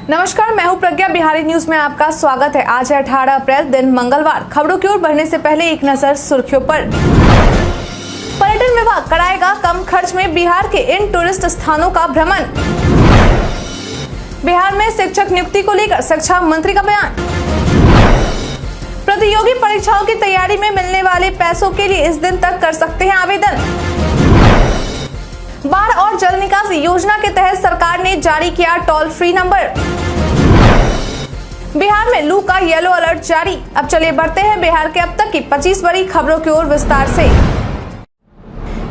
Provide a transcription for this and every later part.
नमस्कार, मैं हूं प्रज्ञा। बिहारी न्यूज में आपका स्वागत है। आज है 18 अप्रैल, दिन मंगलवार। खबरों की ओर बढ़ने से पहले एक नजर सुर्खियों पर। पर्यटन विभाग कराएगा कम खर्च में बिहार के इन टूरिस्ट स्थानों का भ्रमण। बिहार में शिक्षक नियुक्ति को लेकर शिक्षा मंत्री का बयान। प्रतियोगी परीक्षाओं की तैयारी में मिलने वाले पैसों के लिए इस दिन तक कर सकते हैं आवेदन। बाढ़ और जल निकासी योजना के तहत सरकार ने जारी किया टोल फ्री नंबर। बिहार में लू का येलो अलर्ट जारी। अब चलिए बढ़ते हैं बिहार के अब तक की 25 बड़ी खबरों की ओर विस्तार से।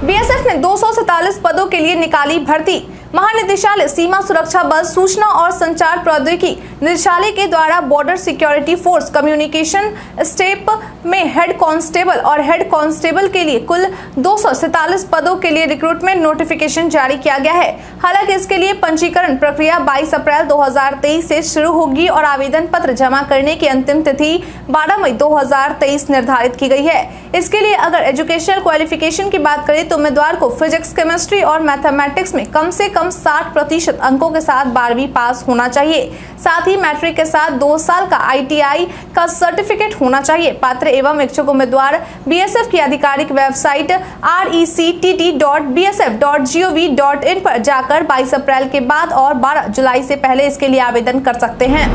बीएसएफ ने 247 पदों के लिए निकाली भर्ती। महानिदेशालय सीमा सुरक्षा बल सूचना और संचार प्रौद्योगिकी निदेशालय के द्वारा border security force communication step में हेड कांस्टेबल और हेड कांस्टेबल के लिए कुल 247 पदों के लिए रिक्रूटमेंट नोटिफिकेशन जारी किया गया है। हालांकि इसके लिए पंजीकरण प्रक्रिया 22 अप्रैल 2023 से शुरू होगी और आवेदन पत्र जमा करने की अंतिम तिथि 12 मई 2023 निर्धारित की गई है। इसके लिए अगर एजुकेशनल क्वालिफिकेशन की बात करें तो उम्मीदवार को फिजिक्स, केमिस्ट्री और मैथमेटिक्स में कम से कम 60% अंकों के साथ 12वीं पास होना चाहिए। साथ ही मैट्रिक के साथ 2 साल का ITI का सर्टिफिकेट होना चाहिए। पात्र एवं इच्छुक उम्मीदवार बीएसएफ की आधिकारिक वेबसाइट rectt.bsf.gov.in पर जाकर 22 अप्रैल के बाद और 12 जुलाई से पहले इसके लिए आवेदन कर सकते हैं।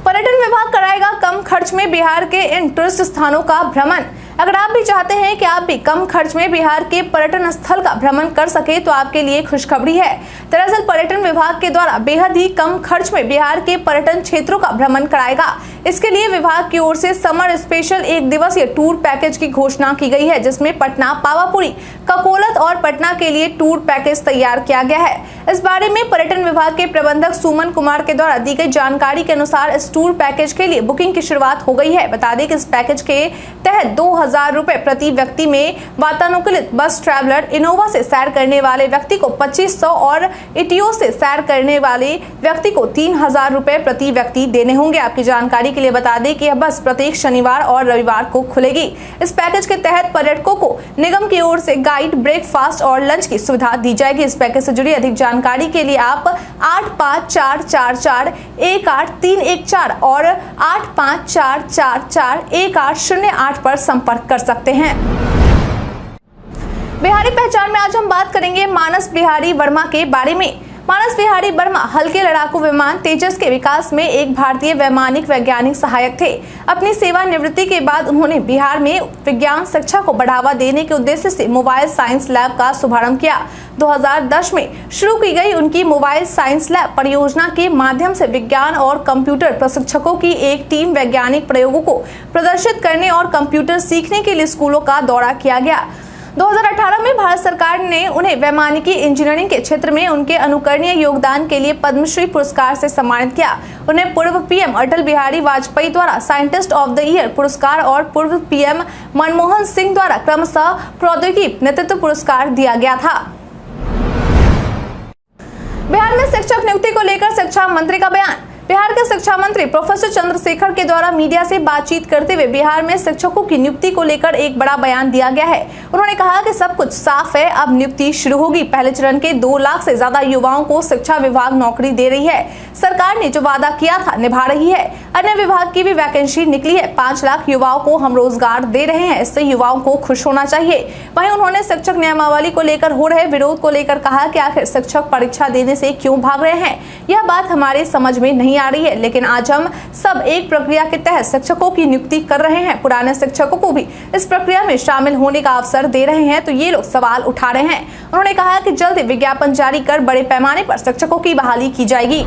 पर्यटन विभाग कराएगा कम खर्च में बिहार के इन टूरिस्ट स्थानों का भ्रमण। अगर आप भी चाहते हैं कि आप भी कम खर्च में बिहार के पर्यटन स्थल का भ्रमण कर सके तो आपके लिए खुशखबरी है। दरअसल पर्यटन विभाग के द्वारा बेहद ही कम खर्च में बिहार के पर्यटन क्षेत्रों का भ्रमण कराएगा। इसके लिए विभाग की ओर से समर स्पेशल 1 दिवसीय टूर पैकेज की घोषणा की गई है, जिसमें पटना, पावापुरी, ककोलत और पटना के लिए टूर पैकेज तैयार किया गया है। इस बारे में पर्यटन विभाग के प्रबंधक सुमन कुमार के द्वारा दी गई जानकारी के अनुसार इस टूर पैकेज के लिए बुकिंग की शुरुआत हो गई है। बता दें कि इस पैकेज के तहत 2000 रुपए प्रति व्यक्ति में वातानुकूलित बस ट्रैवलर, इनोवा से सैर करने वाले व्यक्ति को 2500 और इटियो से सैर करने वाले व्यक्ति को 3000 रुपए प्रति व्यक्ति देने होंगे। आपकी जानकारी के लिए बता दें कि यह बस प्रत्येक शनिवार और रविवार को खुलेगी। इस पैकेज के तहत पर्यटकों को निगम की ओर से गाइड, ब्रेकफास्ट और लंच की सुविधा दी जाएगी। इस पैकेज से जुड़ी अधिक जानकारी के लिए आप 8544418314 और 8544418008 पर संपर्क कर सकते हैं। बिहारी पहचान में आज हम बात करेंगे मानस बिहारी वर्मा के बारे में। मानस बिहारी वर्मा हल्के लड़ाकू विमान तेजस के विकास में एक भारतीय वैमानिक वैज्ञानिक सहायक थे। अपनी सेवानिवृत्ति के बाद उन्होंने बिहार में विज्ञान शिक्षा को बढ़ावा देने के उद्देश्य से मोबाइल साइंस लैब का शुभारंभ किया। 2010 में शुरू की गई उनकी मोबाइल साइंस लैब परियोजना के माध्यम से विज्ञान और कंप्यूटर प्रशिक्षकों की एक टीम वैज्ञानिक प्रयोगों को प्रदर्शित करने और कंप्यूटर सीखने के लिए स्कूलों का दौरा किया गया। 2018 में भारत सरकार ने उन्हें वैमानिकी इंजीनियरिंग के क्षेत्र में उनके अनुकरणीय योगदान के लिए पद्मश्री पुरस्कार से सम्मानित किया। उन्हें पूर्व पीएम अटल बिहारी वाजपेयी द्वारा साइंटिस्ट ऑफ द ईयर पुरस्कार और पूर्व पीएम मनमोहन सिंह द्वारा क्रमशः प्रौद्योगिकी नेतृत्व पुरस्कार दिया गया था। बिहार में शिक्षक नियुक्ति को लेकर शिक्षा मंत्री का बयान। बिहार के शिक्षा मंत्री प्रोफेसर चंद्रशेखर के द्वारा मीडिया से बातचीत करते हुए बिहार में शिक्षकों की नियुक्ति को लेकर एक बड़ा बयान दिया गया है। उन्होंने कहा कि सब कुछ साफ है, अब नियुक्ति शुरू होगी। पहले चरण के 2 लाख से ज्यादा युवाओं को शिक्षा विभाग नौकरी दे रही है। सरकार ने जो वादा किया था निभा रही है। अन्य विभाग की भी वैकेंसी निकली है। 5 लाख युवाओं को हम रोजगार दे रहे हैं। इससे युवाओं को खुश होना चाहिए। वहीं उन्होंने शिक्षक नियमावली को लेकर हो रहे विरोध को लेकर कहा कि आखिर शिक्षक परीक्षा देने से क्यों भाग रहे हैं, यह बात हमारे समझ में नहीं आ रही है। लेकिन आज हम सब एक प्रक्रिया के तहत शिक्षकों की नियुक्ति कर रहे हैं। पुराने शिक्षकों को भी इस प्रक्रिया में शामिल होने का अवसर दे रहे हैं, तो ये लोग सवाल उठा रहे हैं। उन्होंने कहा कि जल्द विज्ञापन जारी कर बड़े पैमाने पर शिक्षकों की बहाली की जाएगी।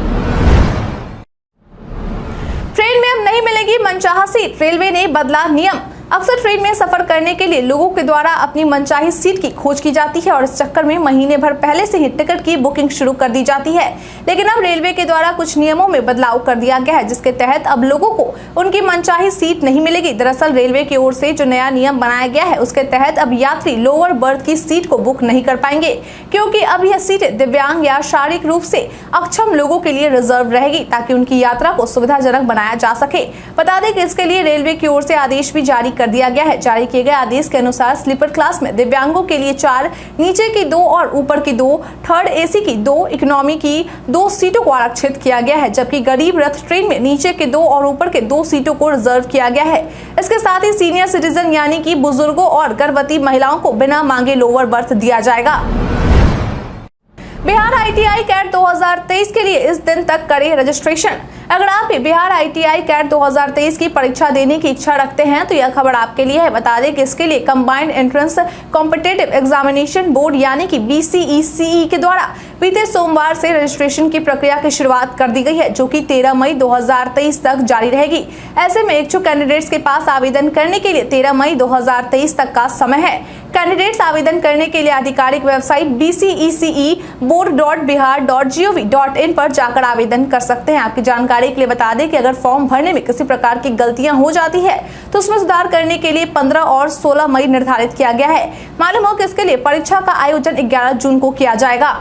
ट्रेन में अब नहीं मिलेगी मनचाहा सीट, रेलवे ने बदला नियम। अक्सर ट्रेन में सफर करने के लिए लोगों के द्वारा अपनी मनचाही सीट की खोज की जाती है और इस चक्कर में महीने भर पहले से ही टिकट की बुकिंग शुरू कर दी जाती है। लेकिन अब रेलवे के द्वारा कुछ नियमों में बदलाव कर दिया गया है, जिसके तहत अब लोगों को उनकी मनचाही सीट नहीं मिलेगी। दरअसल रेलवे की ओर से जो नया नियम बनाया गया है उसके तहत अब यात्री लोअर बर्थ की सीट को बुक नहीं कर पाएंगे, क्योंकि अब यह सीटें दिव्यांग या शारीरिक रूप से अक्षम लोगों के लिए रिजर्व रहेगी, ताकि उनकी यात्रा को सुविधाजनक बनाया जा सके। बता दें कि इसके लिए रेलवे की ओर से आदेश भी जारी कर दिया गया है। जारी किए गए आदेश के अनुसार स्लीपर क्लास में दिव्यांगों के लिए 4, नीचे की 2 और ऊपर की 2, थर्ड एसी की 2, इकोनॉमी की 2 सीटों को आरक्षित किया गया है, जबकि गरीब रथ ट्रेन में नीचे के 2 और ऊपर के 2 सीटों को रिजर्व किया गया है। इसके साथ ही सीनियर सिटीजन यानी कि बुजुर्गों और गर्भवती महिलाओं को बिना मांगे लोअर बर्थ दिया जाएगा। बिहार ITI कैट 2023 के लिए इस दिन तक करें रजिस्ट्रेशन। अगर आप बिहार ITI कैट 2023 की परीक्षा देने की इच्छा रखते हैं तो यह खबर आपके लिए है। बता दें कि इसके लिए combined entrance competitive examination board यानी कि BCECE के द्वारा बीते सोमवार से रजिस्ट्रेशन की प्रक्रिया की शुरुआत कर दी गई है, जो कि 13 मई 2023 तक जारी रहेगी। ऐसे में इच्छुक कैंडिडेट्स के पास आवेदन करने के लिए 13 मई 2023 तक का समय है। कैंडिडेट्स आवेदन करने के लिए आधिकारिक वेबसाइट BCECE.board.bihar.gov.in पर जाकर आवेदन कर सकते हैं। आपकी जानकारी के लिए बता दें कि अगर फॉर्म भरने में किसी प्रकार की गलतियां हो जाती है तो उसमें सुधार करने के लिए 15 और 16 मई निर्धारित किया गया है। मालूम हो कि इसके लिए परीक्षा का आयोजन 11 जून को किया जाएगा।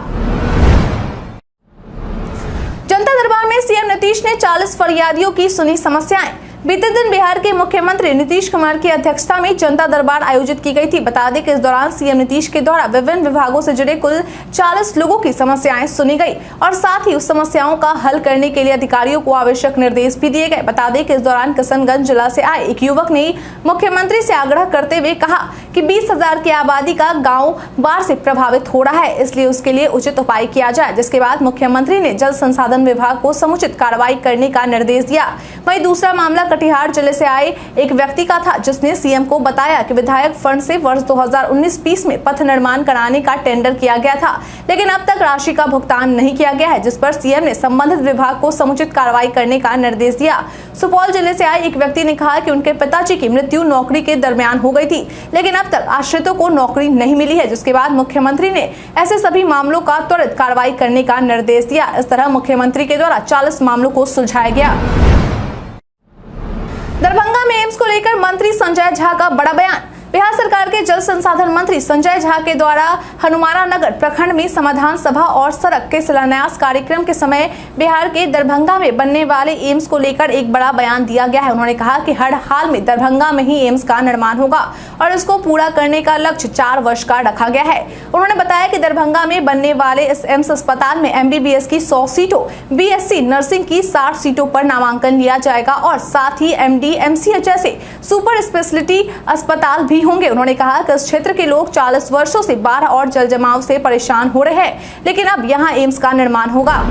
जनता दरबार में सीएम नीतीश ने 40 फरियादियों की सुनी समस्याएं। बीते दिन बिहार के मुख्यमंत्री नीतीश कुमार की अध्यक्षता में जनता दरबार आयोजित की गई थी। बता दें कि इस दौरान सीएम नीतीश के द्वारा विभिन्न विभागों से जुड़े कुल 40 लोगों की समस्याएं सुनी गई और साथ ही उस समस्याओं का हल करने के लिए अधिकारियों को आवश्यक निर्देश भी दिए गए। बता दें कि इस दौरान किशनगंज जिला से आए एक युवक ने मुख्यमंत्री से आग्रह करते हुए कहा कि 20,000 की आबादी का गाँव बाढ़ से प्रभावित हो रहा है, इसलिए उसके लिए उचित उपाय किया जाए। जिसके बाद मुख्यमंत्री ने जल संसाधन विभाग को समुचित कार्रवाई करने का निर्देश दिया। वहीं दूसरा मामला कटिहार जिले से आए एक व्यक्ति का था, जिसने सीएम को बताया कि विधायक फंड से वर्ष 2019-20 में पथ निर्माण कराने का टेंडर किया गया था, लेकिन अब तक राशि का भुगतान नहीं किया गया है, जिस पर सीएम ने संबंधित विभाग को समुचित कार्रवाई करने का निर्देश दिया। सुपौल जिले से आए एक व्यक्ति ने कहा कि उनके पिताजी की मृत्यु नौकरी के दरमियान हो गई थी, लेकिन अब तक आश्रितों को नौकरी नहीं मिली है, जिसके बाद मुख्यमंत्री ने ऐसे सभी मामलों का त्वरित कार्रवाई करने का निर्देश दिया। इस तरह मुख्यमंत्री के द्वारा 40 मामलों को सुलझाया गया। दरभंगा में एम्स को लेकर मंत्री संजय झा का बड़ा बयान। बिहार सरकार के जल संसाधन मंत्री संजय झा के द्वारा हनुमाना नगर प्रखंड में समाधान सभा और सड़क के शिलान्यास कार्यक्रम के समय बिहार के दरभंगा में बनने वाले एम्स को लेकर एक बड़ा बयान दिया गया है। उन्होंने कहा कि हर हाल में दरभंगा में ही एम्स का निर्माण होगा और इसको पूरा करने का लक्ष्य 4 वर्ष का रखा गया है। उन्होंने बताया कि दरभंगा में बनने वाले इस एम्स अस्पताल में MBBS की 100 सीटों, BSc नर्सिंग की 60 सीटों पर नामांकन लिया जाएगा और साथ ही MD, MCH जैसे सुपर स्पेशलिटी अस्पताल भी होंगे। उन्होंने कहा कि इस क्षेत्र के लोग 40 वर्षों से बाढ़ और जल जमाव से परेशान हो रहे हैं, लेकिन अब यहां एम्स का निर्माण होगा।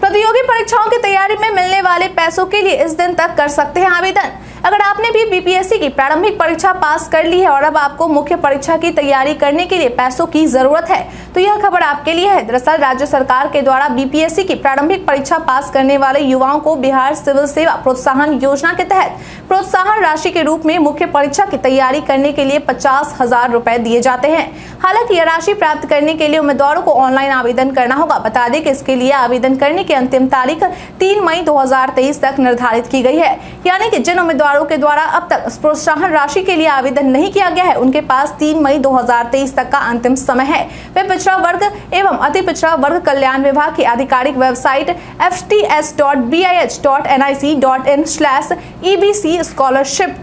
प्रतियोगी परीक्षाओं की तैयारी में मिलने वाले पैसों के लिए इस दिन तक कर सकते हैं आवेदन। अगर आपने भी BPSC की प्रारंभिक परीक्षा पास कर ली है और अब आपको मुख्य परीक्षा की तैयारी करने के लिए पैसों की जरूरत है तो यह खबर आपके लिए है। दरअसल राज्य सरकार के द्वारा BPSC की प्रारंभिक परीक्षा पास करने वाले युवाओं को बिहार सिविल सेवा प्रोत्साहन योजना के तहत प्रोत्साहन राशि के रूप में मुख्य परीक्षा की तैयारी करने के लिए 50,000 रुपए दिए जाते हैं। हालांकि यह राशि प्राप्त करने के लिए उम्मीदवारों को ऑनलाइन आवेदन करना होगा। बता दें कि इसके लिए आवेदन करने की अंतिम तारीख 3 मई 2023 तक निर्धारित की गई है, यानी कि जिन उम्मीदवारों के द्वारा अब तक प्रोत्साहन राशि के लिए आवेदन नहीं किया गया है उनके पास 3 मई 2023 तक का अंतिम समय है। वे पिछड़ा वर्ग एवं अति पिछड़ा वर्ग कल्याण विभाग की आधिकारिक वेबसाइट fts.bih.nic.in/ebc स्कॉलरशिप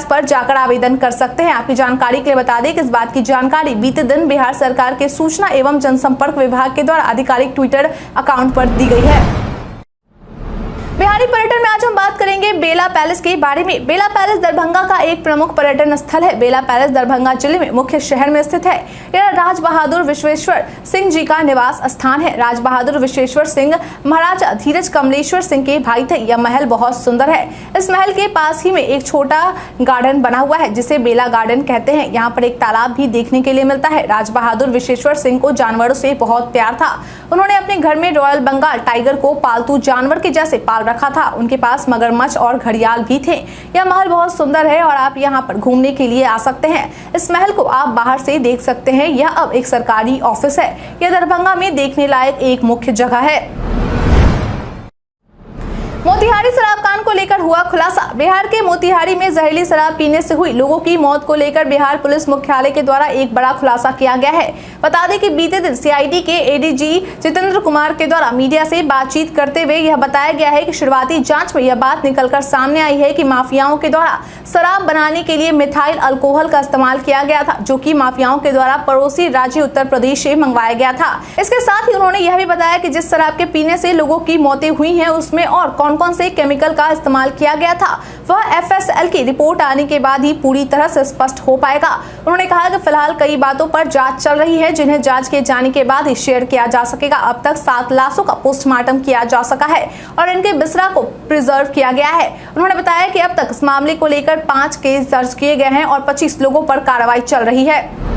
पर जाकर आवेदन कर सकते हैं। आपकी जानकारी के लिए बता दें कि इस बात की जानकारी बीते दिन बिहार सरकार के सूचना एवं जनसंपर्क विभाग के द्वारा आधिकारिक ट्विटर अकाउंट पर दी गई है। बिहारी पर्यटन में आज हम बात करेंगे बेला पैलेस के बारे में। बेला पैलेस दरभंगा का एक प्रमुख पर्यटन स्थल है। बेला पैलेस दरभंगा जिले में मुख्य शहर में स्थित है। यह राज बहादुर विश्वेश्वर सिंह जी का निवास स्थान है। राज बहादुर विश्वेश्वर सिंह महाराजा धीरज कमलेश्वर सिंह के भाई थे। यह महल बहुत सुंदर है। इस महल के पास ही में एक छोटा गार्डन बना हुआ है जिसे बेला गार्डन कहते हैं। यहाँ पर एक तालाब भी देखने के लिए मिलता है। राज बहादुर विश्वेश्वर सिंह को जानवरों से बहुत प्यार था। उन्होंने अपने घर में रॉयल बंगाल टाइगर को पालतू जानवर के जैसे पाल रखा था। उनके पास मगरमच्छ और घड़ियाल भी थे। यह महल बहुत सुंदर है और आप यहाँ पर घूमने के लिए आ सकते हैं। इस महल को आप बाहर से देख सकते हैं। यह अब एक सरकारी ऑफिस है। यह दरभंगा में देखने लायक एक मुख्य जगह है। मोतिहारी शराब कांड को लेकर हुआ खुलासा। बिहार के मोतिहारी में जहरीली शराब पीने से हुई लोगों की मौत को लेकर बिहार पुलिस मुख्यालय के द्वारा एक बड़ा खुलासा किया गया है। बता दें कि बीते दिन सीआईडी के एडीजी जितेंद्र कुमार के द्वारा मीडिया से बातचीत करते हुए यह बताया गया है कि शुरुआती जांच में यह बात निकलकर सामने आई है कि माफियाओं के द्वारा शराब बनाने के लिए मिथाइल अल्कोहल का इस्तेमाल किया गया था, जो कि माफियाओं के द्वारा पड़ोसी राज्य उत्तर प्रदेश से मंगवाया गया था। इसके साथ ही उन्होंने यह भी बताया कि जिस शराब के पीने से लोगों की मौतें हुई हैं उसमें और कौन-कौन से केमिकल का इस्तेमाल किया गया था वह एफएसएल की रिपोर्ट आने के बाद ही पूरी तरह से स्पष्ट हो पाएगा। उन्होंने कहा कि फिलहाल कई बातों पर जांच चल रही है जिन्हें जांच किए जाने के बाद ही शेयर किया जा सकेगा। अब तक 7 लाशों का पोस्टमार्टम किया जा सका है और इनके बिस्रा को प्रिजर्व किया गया है। उन्होंने बताया कि अब तक इस मामले को लेकर 5 केस दर्ज किए गए हैं और 25 लोगों पर कार्रवाई चल रही है।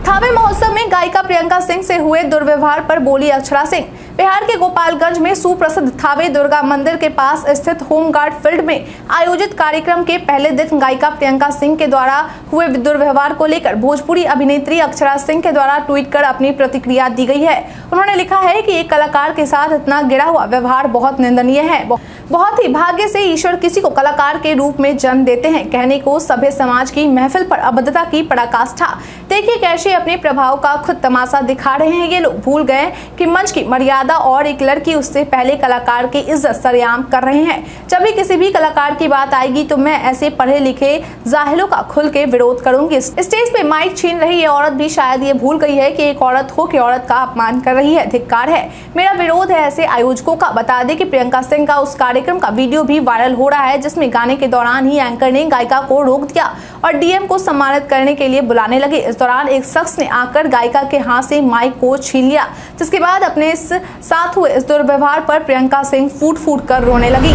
थावे महोत्सव में गायिका प्रियंका सिंह से हुए दुर्व्यवहार पर बोली अक्षरा सिंह। बिहार के गोपालगंज में सुप्रसिद्ध थावे दुर्गा मंदिर के पास स्थित होमगार्ड फील्ड में आयोजित कार्यक्रम के पहले दिन गायिका प्रियंका सिंह के द्वारा हुए दुर्व्यवहार को लेकर भोजपुरी अभिनेत्री अक्षरा सिंह के द्वारा ट्वीट कर अपनी प्रतिक्रिया दी गई है। उन्होंने लिखा है कि एक कलाकार के साथ इतना गिरा हुआ व्यवहार बहुत निंदनीय है। बहुत ही भाग्य से ईश्वर किसी को कलाकार के रूप में जन्म देते हैं। कहने को सभ्य समाज की महफिल पर अभद्रता की पराकाष्ठा। देखिए कैसे अपने प्रभाव का खुद तमाशा दिखा रहे हैं ये लोग। भूल गए कि मंच की मर्यादा और एक लड़की उससे पहले कलाकार की इज्जत सरेआम कर रहे हैं। जब भी किसी भी कलाकार की बात आएगी तो मैं ऐसे पढ़े लिखे जाहिलों का खुल के विरोध करूंगी। स्टेज पे माइक छीन रही ये औरत भी शायद ये भूल गई है कि एक औरत हो के औरत का अपमान कर रही है। धिक्कार है। मेरा विरोध है ऐसे आयोजकों का। बता दें कि प्रियंका सिंह का उस कार्यक्रम का वीडियो भी वायरल हो रहा है जिसमें गाने के दौरान ही एंकर ने गायिका को रोक दिया और डीएम को सम्मानित करने के लिए बुलाने लगे। इस दौरान एक शख्स ने आकर गायिका के हाथ से माइक को छीन लिया, जिसके बाद अपने साथ हुए इस दुर्व्यवहार पर प्रियंका सिंह फूट फूट कर रोने लगी।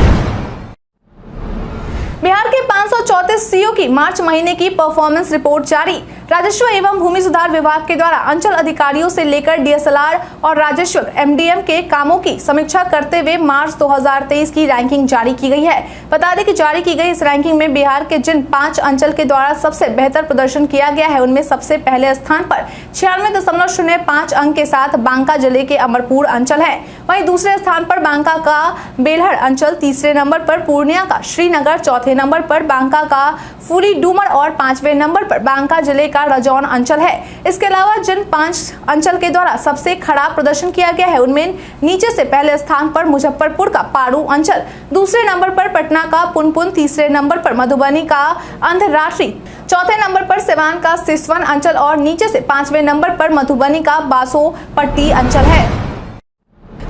बिहार के 534 सीओ की मार्च महीने की परफॉर्मेंस रिपोर्ट जारी। राजस्व एवं भूमि सुधार विभाग के द्वारा अंचल अधिकारियों से लेकर डीएसएलआर और राजस्व एमडीएम के कामों की समीक्षा करते हुए मार्च 2023 की रैंकिंग जारी की गई है। बता दें कि जारी की गई इस रैंकिंग में बिहार के जिन 5 अंचल के द्वारा सबसे बेहतर प्रदर्शन किया गया है उनमें सबसे पहले स्थान पर 96.05 अंक के साथ बांका जिले के अमरपुर अंचल है। वहीं दूसरे स्थान पर बांका का बेलहड़ अंचल, तीसरे नंबर पर पूर्णिया का श्रीनगर, चौथे नंबर पर बांका का फूली डूमर और 5वें नंबर पर बांका जिले का रजौन अंचल है। इसके अलावा जिन 5 अंचल के द्वारा सबसे खराब प्रदर्शन किया गया है उनमें नीचे से पहले स्थान पर मुजफ्फरपुर का पारू अंचल, दूसरे नंबर पर पटना का पुनपुन, तीसरे नंबर पर मधुबनी का अंधरात्रि, चौथे नंबर पर सिवान का सिसवन अंचल और नीचे से 5वें नंबर पर मधुबनी का बासोपट्टी अंचल है।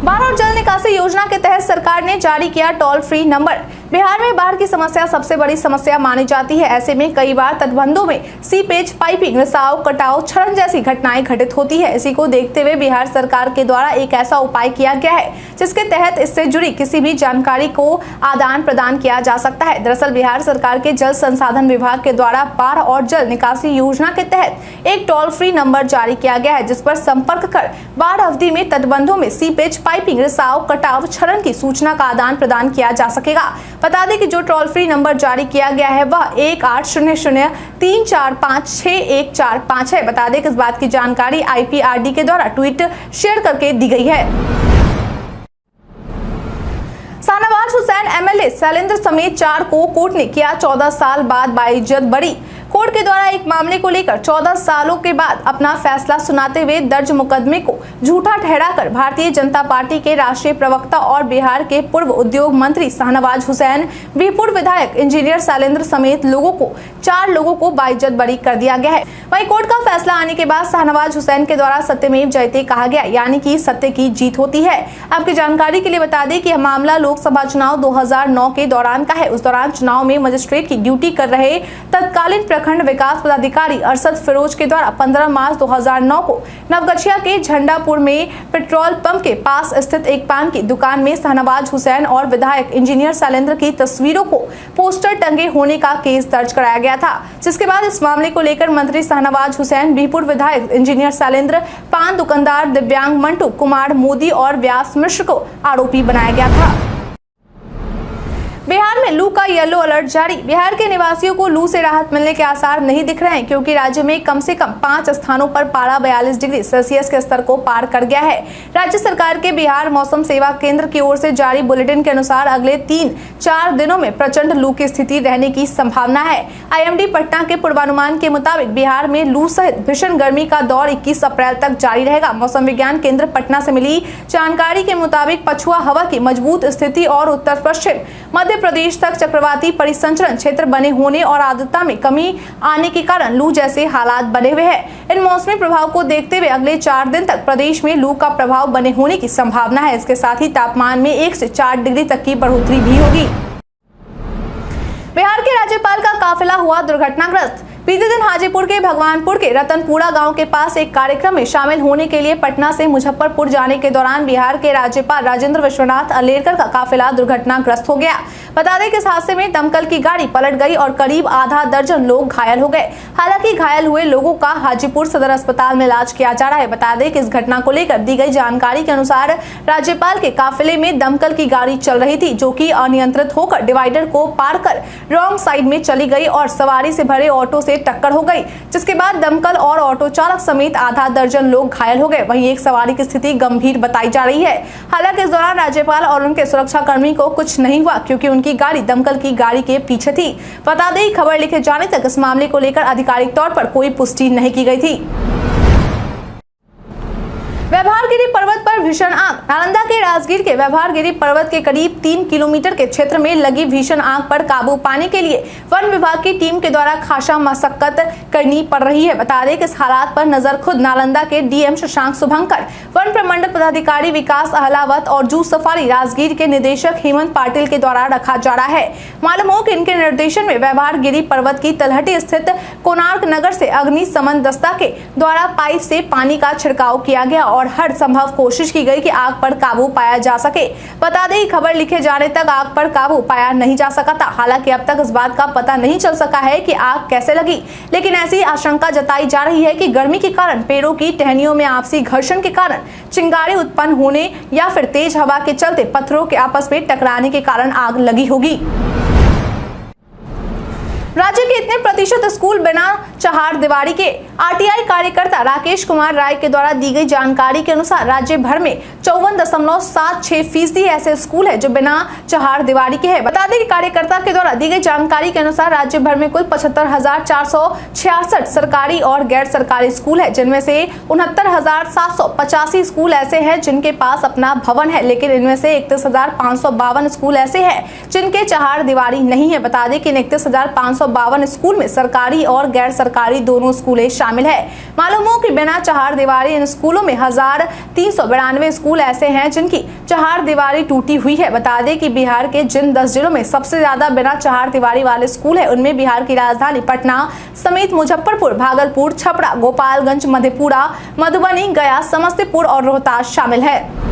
बाढ़ और जल निकासी योजना के तहत सरकार ने जारी किया टोल फ्री नंबर। बिहार में बाढ़ की समस्या सबसे बड़ी समस्या मानी जाती है। ऐसे में कई बार तटबंधों में सीपेज पाइपिंग, रिसाव, कटाव, क्षरण जैसी घटनाएं घटित होती है। इसी को देखते हुए बिहार सरकार के द्वारा एक ऐसा उपाय किया गया है जिसके तहत इससे जुड़ी किसी भी जानकारी को आदान प्रदान किया जा सकता है। दरअसल बिहार सरकार के जल संसाधन विभाग के द्वारा बाढ़ और जल निकासी योजना के तहत एक टोल फ्री नंबर जारी किया गया है जिस पर संपर्क कर बाढ़ अवधि में तटबंधों में सीपेज पाइपिंग, रिसाव, कटाव, क्षरण की सूचना का आदान प्रदान किया जा सकेगा। बता दें कि जो टोल फ्री नंबर जारी किया गया है वह 1800-345-6145 है। बता दें कि इस बात की जानकारी आईपीआरडी के द्वारा ट्वीट शेयर करके दी गई है। शाहनवाज हुसैन एमएलए शैलेंद्र समेत 4 को कोर्ट ने किया 14 साल बाद बाइज्जत बरी। कोर्ट के द्वारा एक मामले को लेकर 14 सालों के बाद अपना फैसला सुनाते हुए दर्ज मुकदमे को झूठा ठहराकर भारतीय जनता पार्टी के राष्ट्रीय प्रवक्ता और बिहार के पूर्व उद्योग मंत्री शाहनवाज हुसैन, पूर्व विधायक इंजीनियर शैलेंद्र समेत 4 लोगों को बाइज्जत बरी कर दिया गया है। वहीं कोर्ट का फैसला आने के बाद शाहनवाज हुसैन के द्वारा सत्यमेव जयते कहा गया, यानी कि सत्य की जीत होती है। आपकी जानकारी के लिए बता दें कि यह मामला लोकसभा चुनाव 2009 के दौरान का है। उस दौरान चुनाव में मजिस्ट्रेट की ड्यूटी कर रहे तत्कालीन प्रखंड विकास पदाधिकारी अरशद फिरोज के द्वारा 15 मार्च 2009 को नवगछिया के झंडापुर में पेट्रोल पंप के पास स्थित एक पान की दुकान में शाहनवाज हुसैन और विधायक इंजीनियर शैलेंद्र की तस्वीरों को पोस्टर टंगे होने का केस दर्ज कराया गया था। जिसके बाद इस मामले को लेकर मंत्री शाहनवाज हुसैन, बीपुर विधायक इंजीनियर शैलेंद्र, पान दुकानदार दिव्यांग मंटू कुमार मोदी और व्यास मिश्र को आरोपी बनाया गया था। बिहार में लू का येलो अलर्ट जारी। बिहार के निवासियों को लू से राहत मिलने के आसार नहीं दिख रहे हैं, क्योंकि राज्य में कम से कम 5 स्थानों पर पारा 42 डिग्री सेल्सियस के स्तर को पार कर गया है। राज्य सरकार के बिहार मौसम सेवा केंद्र की ओर से जारी बुलेटिन के अनुसार अगले 3-4 दिनों में प्रचंड लू की स्थिति रहने की संभावना है। IMD पटना के पूर्वानुमान के मुताबिक बिहार में लू सहित भीषण गर्मी का दौर 21 अप्रैल तक जारी रहेगा। मौसम विज्ञान केंद्र पटना से मिली जानकारी के मुताबिक पछुआ हवा की मजबूत स्थिति और उत्तर पश्चिम मध्य प्रदेश तक चक्रवाती परिसंचरण क्षेत्र बने होने और आर्द्रता में कमी आने के कारण लू जैसे हालात बने हुए हैं। इन मौसमी प्रभाव को देखते हुए अगले 4 दिन तक प्रदेश में लू का प्रभाव बने होने की संभावना है। इसके साथ ही तापमान में 1 से 4 डिग्री तक की बढ़ोतरी भी होगी। बिहार के राज्यपाल का काफिला हुआ दुर्घटनाग्रस्त। बीते दिन हाजीपुर के भगवानपुर के रतनपुरा गांव के पास एक कार्यक्रम में शामिल होने के लिए पटना से मुजफ्फरपुर जाने के दौरान बिहार के राज्यपाल राजेंद्र विश्वनाथ अर्लेकर का काफिला दुर्घटनाग्रस्त हो गया। बता दें कि इस हादसे में दमकल की गाड़ी पलट गई और करीब आधा दर्जन लोग घायल हो गए। हालांकि घायल हुए लोगों का हाजीपुर सदर अस्पताल में इलाज किया जा रहा है। बता दें कि इस घटना को लेकर दी गई जानकारी के अनुसार राज्यपाल के काफिले में दमकल की गाड़ी चल रही थी, जो कि अनियंत्रित होकर डिवाइडर को पार कर रॉन्ग साइड में चली गई और सवारी से भरे ऑटो से टक्कर हो गई, जिसके बाद दमकल और ऑटो चालक समेत आधा दर्जन लोग घायल हो गए। वहीं एक सवारी की स्थिति गंभीर बताई जा रही है। हालांकि इस दौरान राज्यपाल और उनके सुरक्षा कर्मी को कुछ नहीं हुआ, क्योंकि उनकी गाड़ी दमकल की गाड़ी के पीछे थी। बता दें, खबर लिखे जाने तक इस मामले को लेकर आधिकारिक तौर पर कोई पुष्टि नहीं की गई थी। व्यवहारगिरी पर्वत पर भीषण आग। नालंदा के राजगीर के व्यवहारगिरी पर्वत के करीब 3 किलोमीटर के क्षेत्र में लगी भीषण आग पर काबू पाने के लिए वन विभाग की टीम के द्वारा खासा मशक्कत करनी पड़ रही है। बता दें कि इस हालात पर नजर खुद नालंदा के DM शशांक शुभंकर, वन प्रमंडल पदाधिकारी विकास अहलावत और जू सफारी राजगीर के निदेशक हेमंत पाटिल के द्वारा रखा जा रहा है। मालूम हो कि इनके निर्देशन में व्यवहारगिरी पर्वत की तलहटी स्थित कोणार्क नगर से अग्निशमन दस्ता के द्वारा पाइप से पानी का छिड़काव किया गया और हर संभव कोशिश की गई कि आग पर काबू पाया जा सके। बता दें, खबर लिखे जाने तक आग पर काबू पाया नहीं जा सका था। हालांकि अब तक इस बात का पता नहीं चल सका है कि आग कैसे लगी, लेकिन ऐसी आशंका जताई जा रही है कि गर्मी के कारण पेड़ों की टहनियों में आपसी घर्षण के कारण चिंगारी उत्पन्न होने या फिर तेज हवा के चलते पत्थरों के आपस में टकराने के कारण आग लगी होगी। राज्य के इतने प्रतिशत स्कूल बिना चहारदीवारी के। RTI कार्यकर्ता राकेश कुमार राय के द्वारा दी गई जानकारी के अनुसार राज्य भर में 54.76% ऐसे स्कूल है जो बिना चहारदीवारी के हैं। बता दें कि कार्यकर्ता के द्वारा दी गई जानकारी के अनुसार राज्य भर में कुल 75,466 सरकारी और गैर सरकारी स्कूल है, जिनमें से 69,785 स्कूल ऐसे हैं जिनके पास अपना भवन है, लेकिन इनमें से 31,552 स्कूल ऐसे हैं जिनके चहारदीवारी नहीं है। बता दें कि 31,552 स्कूल में सरकारी और गैर सरकारी दोनों स्कूलें शामिल है। मालूम हो कि बिना चहारदीवारी इन स्कूलों में 1,392 स्कूल ऐसे हैं जिनकी चहारदीवारी टूटी हुई है। बता दें कि बिहार के जिन 10 जिलों में सबसे ज्यादा बिना चहारदीवारी वाले स्कूल है, उनमें बिहार की राजधानी पटना समेत मुजफ्फरपुर, भागलपुर, छपरा, गोपालगंज, मधेपुरा, मधुबनी, गया, समस्तीपुर और रोहतास शामिल है।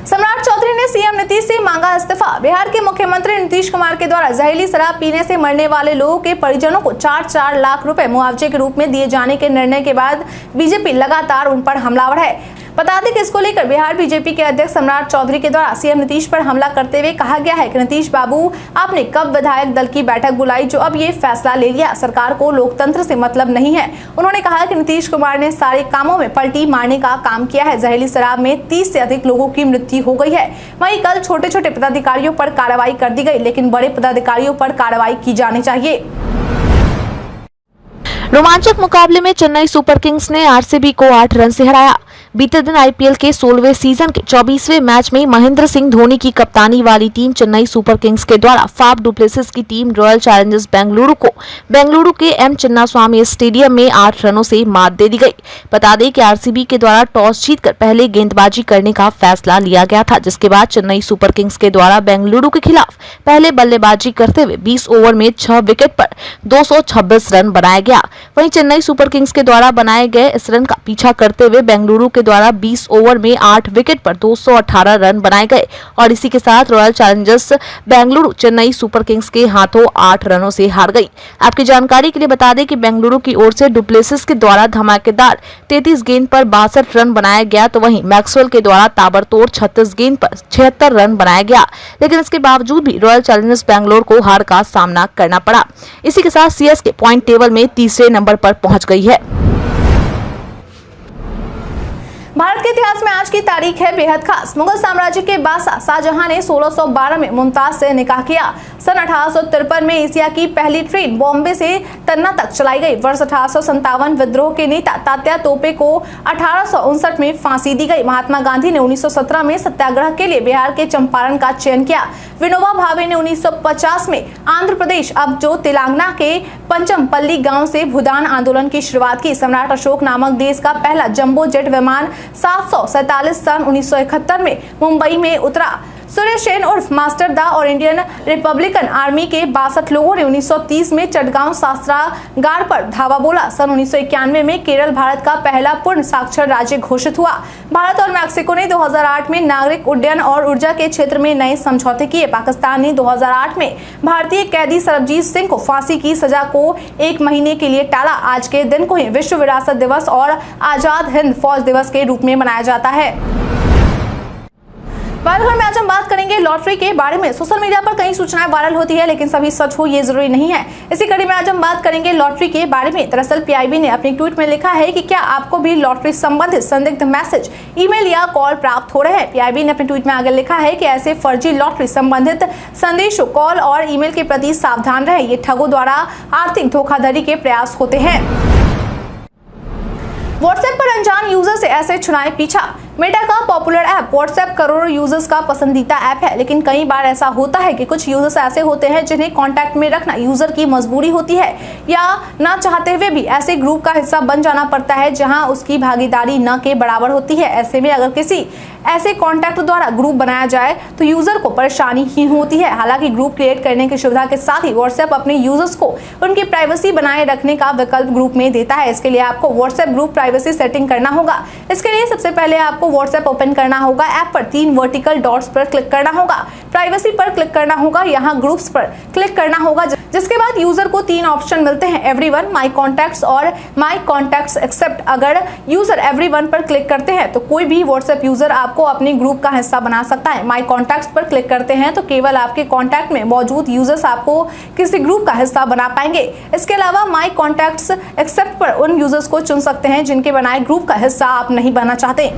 सम्राट चौधरी ने CM नीतीश से मांगा इस्तीफा। बिहार के मुख्यमंत्री नीतीश कुमार के द्वारा जहरीली शराब पीने से मरने वाले लोगों के परिजनों को 4-4 लाख रुपए मुआवजे के रूप में दिए जाने के निर्णय के बाद बीजेपी लगातार उन पर हमलावर है। बता दें कि इसको लेकर बिहार बीजेपी के अध्यक्ष सम्राट चौधरी के द्वारा CM नीतीश पर हमला करते हुए कहा गया है कि नीतीश बाबू, आपने कब विधायक दल की बैठक बुलाई जो अब ये फैसला ले लिया? सरकार को लोकतंत्र से मतलब नहीं है। उन्होंने कहा कि नीतीश कुमार ने सारे कामों में पलटी मारने का काम किया है। जहरीली शराब में 30 से अधिक लोगों की मृत्यु हो गई है। वहीं कल छोटे छोटे पदाधिकारियों पर कार्रवाई कर दी गई, लेकिन बड़े पदाधिकारियों पर कार्रवाई की जानी चाहिए। रोमांचक मुकाबले में चेन्नई सुपर किंग्स ने RCB को 8 रन से हराया। बीते दिन IPL के 16वें सीजन के 24वें मैच में महेंद्र सिंह धोनी की कप्तानी वाली टीम चेन्नई सुपर किंग्स के द्वारा फाफ डुप्लेसिस की टीम रॉयल चैलेंजर्स बेंगलुरु को बेंगलुरु के M चिन्नास्वामी स्टेडियम में 8 रनों से मात दे दी गई। बता दें कि RCB के द्वारा टॉस जीतकर पहले गेंदबाजी करने का फैसला लिया गया था, जिसके बाद चेन्नई सुपर किंग्स के द्वारा बेंगलुरु के खिलाफ पहले बल्लेबाजी करते हुए 20 ओवर में 6 विकेट पर 226 रन बनाया गया। वहीं चेन्नई सुपर किंग्स के द्वारा बनाए गए इस रन का पीछा करते हुए बेंगलुरु के द्वारा 20 ओवर में 8 विकेट पर 218 रन बनाए गए और इसी के साथ royal Challengers Bengaluru Chennai super Kings के हाथों 8 रनों से हार गई। आपकी जानकारी के लिए बता दें कि बेंगलुरु की ओर से डुप्लेसिस के द्वारा धमाकेदार 33 गेंद पर 62 रन बनाया गया, तो वहीं मैक्सवेल के द्वारा ताबड़तोड़ 36 गेंद पर 76 रन बनाया गया, लेकिन इसके बावजूद भी रॉयल चैलेंजर्स बेंगलुरु को हार का सामना करना पड़ा। इसी के साथ सीएसके पॉइंट टेबल में तीसरे नंबर पर पहुंच गई है। भारत के इतिहास में आज की तारीख है बेहद खास। मुगल साम्राज्य के बादशाह शाहजहां ने 1612 में मुमताज से निकाह किया। सन 1853 में एशिया की पहली ट्रेन बॉम्बे से तन्ना तक चलाई गई। वर्ष 1857 विद्रोह के नेता तात्या तोपे को 1859 में फांसी दी गई। महात्मा गांधी ने 1917 में सत्याग्रह के लिए बिहार के चंपारण का चयन किया। विनोबा भावे ने 1950 में आंध्र प्रदेश अब जो तेलंगाना के पंचमपल्ली गांव से भूदान आंदोलन की शुरुआत की। सम्राट अशोक नामक देश का पहला जंबो जेट विमान 747 सन 1971 में मुंबई में उतरा। सुरेश सेन उर्फ मास्टर दा और इंडियन रिपब्लिकन आर्मी के 62 लोगों ने 1930 में चटगांव शस्त्रागार पर धावा बोला। सन 1991 में केरल भारत का पहला पूर्ण साक्षर राज्य घोषित हुआ। भारत और मैक्सिको ने 2008 में नागरिक उड्डयन और ऊर्जा के क्षेत्र में नए समझौते किए। पाकिस्तान ने 2008 में भारतीय कैदी सरबजीत सिंह को फांसी की सजा को 1 महीने के लिए टाला। आज के दिन को ही विश्व विरासत दिवस और आजाद हिंद फौज दिवस के रूप में मनाया जाता है। बालघर में आज हम बात करेंगे लॉटरी के बारे में। सोशल मीडिया पर कई सूचनाएं वायरल होती है, लेकिन सभी सच हो ये जरूरी नहीं है। इसी कड़ी में आज हम बात करेंगे लॉटरी के बारे में। दरअसल पीआईबी ने अपने ट्वीट में लिखा है कि क्या आपको भी लॉटरी संबंधित संदिग्ध मैसेज, ईमेल या कॉल प्राप्त हो रहे हैं। पीआईबी ने अपने ट्वीट में आगे लिखा है कि ऐसे फर्जी लॉटरी संबंधित संदेशों, कॉल और ईमेल के प्रति सावधान रहें। ये ठगों द्वारा आर्थिक धोखाधड़ी के प्रयास होते हैं। व्हाट्सएप पर अनजान यूजर से ऐसे छुड़ाएं पीछा। मेटा का पॉपुलर ऐप व्हाट्सएप करोड़ों यूजर्स का पसंदीदा ऐप है, लेकिन कई बार ऐसा होता है कि कुछ यूजर्स ऐसे होते हैं जिन्हें कांटेक्ट में रखना यूजर की मजबूरी होती है या ना चाहते हुए भी ऐसे ग्रुप का हिस्सा बन जाना पड़ता है जहां उसकी भागीदारी न के बराबर होती है। ऐसे में अगर किसी ऐसे कॉन्टैक्ट द्वारा ग्रुप बनाया जाए तो यूजर को परेशानी ही होती है। हालांकि ग्रुप क्रिएट करने की सुविधा के साथ ही व्हाट्सएप अपने यूजर्स को उनकी प्राइवेसी बनाए रखने का विकल्प ग्रुप में देता है। इसके लिए आपको व्हाट्सएप ग्रुप प्राइवेसी सेटिंग करना होगा। इसके लिए सबसे पहले आपको व्हाट्सएप ओपन करना होगा। ऐप पर 3 वर्टिकल डॉट्स पर क्लिक करना होगा। प्राइवेसी पर क्लिक करना होगा। यहाँ ग्रुप्स पर क्लिक करना होगा, जिसके बाद यूजर को 3 ऑप्शन मिलते हैं, एवरीवन, माय कॉन्टैक्ट्स और माय कॉन्टैक्ट्स एक्सेप्ट। अगर यूजर एवरीवन पर क्लिक करते हैं तो कोई भी व्हाट्सएप यूजर आपको अपने ग्रुप का हिस्सा बना सकता है। माय कॉन्टैक्ट्स पर क्लिक करते हैं तो केवल आपके कॉन्टैक्ट में मौजूद यूजर्स आपको किसी ग्रुप का हिस्सा बना पाएंगे। इसके अलावा माय कॉन्टैक्ट्स एक्सेप्ट पर उन यूजर्स को चुन सकते हैं जिनके बनाए ग्रुप का हिस्सा आप नहीं बनना चाहते।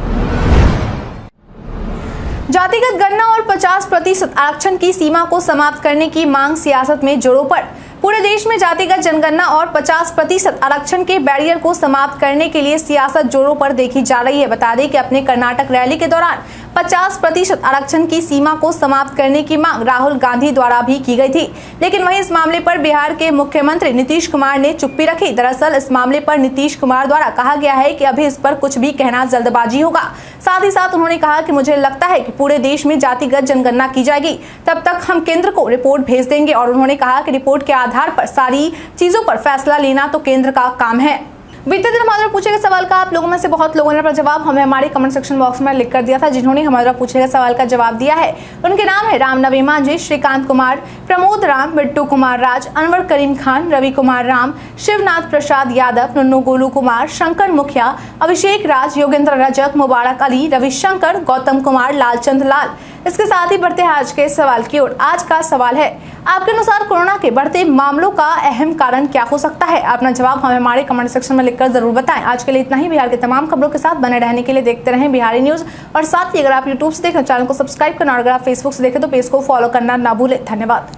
जातिगत गणना और 50% आरक्षण की सीमा को समाप्त करने की मांग सियासत में जोरों पर। पूरे देश में जातिगत जनगणना और 50% आरक्षण के बैरियर को समाप्त करने के लिए सियासत जोरों पर देखी जा रही है। बता दें कि अपने कर्नाटक रैली के दौरान 50% आरक्षण की सीमा को समाप्त करने की मांग राहुल गांधी द्वारा भी की गई थी, लेकिन वहीं इस मामले पर बिहार के मुख्यमंत्री नीतीश कुमार ने चुप्पी रखी। दरअसल इस मामले पर नीतीश कुमार द्वारा कहा गया है कि अभी इस पर कुछ भी कहना जल्दबाजी होगा। साथ ही साथ उन्होंने कहा कि मुझे लगता है कि पूरे देश में जातिगत जनगणना की जाएगी, तब तक हम केंद्र को रिपोर्ट भेज देंगे। और उन्होंने कहा कि रिपोर्ट के आधार पर सारी चीजों पर फैसला लेना तो केंद्र का काम है। बीते दिन हमारे पूछे गए सवाल का आप लोगों में से बहुत लोगों ने अपना जवाब हमें हमारे कमेंट सेक्शन बॉक्स में लिख कर दिया था। जिन्होंने हमारा पूछे गए सवाल का जवाब दिया है उनके नाम है रामनवी मांझी, श्रीकांत कुमार, प्रमोद राम, बिट्टू कुमार राज, अनवर करीम खान, रवि कुमार राम, शिवनाथ प्रसाद यादव, नुन्नू गोलू कुमार, शंकर मुखिया, अभिषेक राज, योगेंद्र रजक, मुबारक अली, रविशंकर, गौतम कुमार, लालचंद लाल। इसके साथ ही बढ़ते हैं आज के सवाल की ओर। आज का सवाल है, आपके अनुसार कोरोना के बढ़ते मामलों का अहम कारण क्या हो सकता है? अपना जवाब हमें हमारे कमेंट सेक्शन में लिखकर जरूर बताएं। आज के लिए इतना ही। बिहार के तमाम खबरों के साथ बने रहने के लिए देखते रहें बिहारी न्यूज। और साथ ही अगर आप यूट्यूब से देखें चैनल को सब्सक्राइब करना और अगर आप फेसबुक से देखें तो पेज को फॉलो करना ना भूलें। धन्यवाद।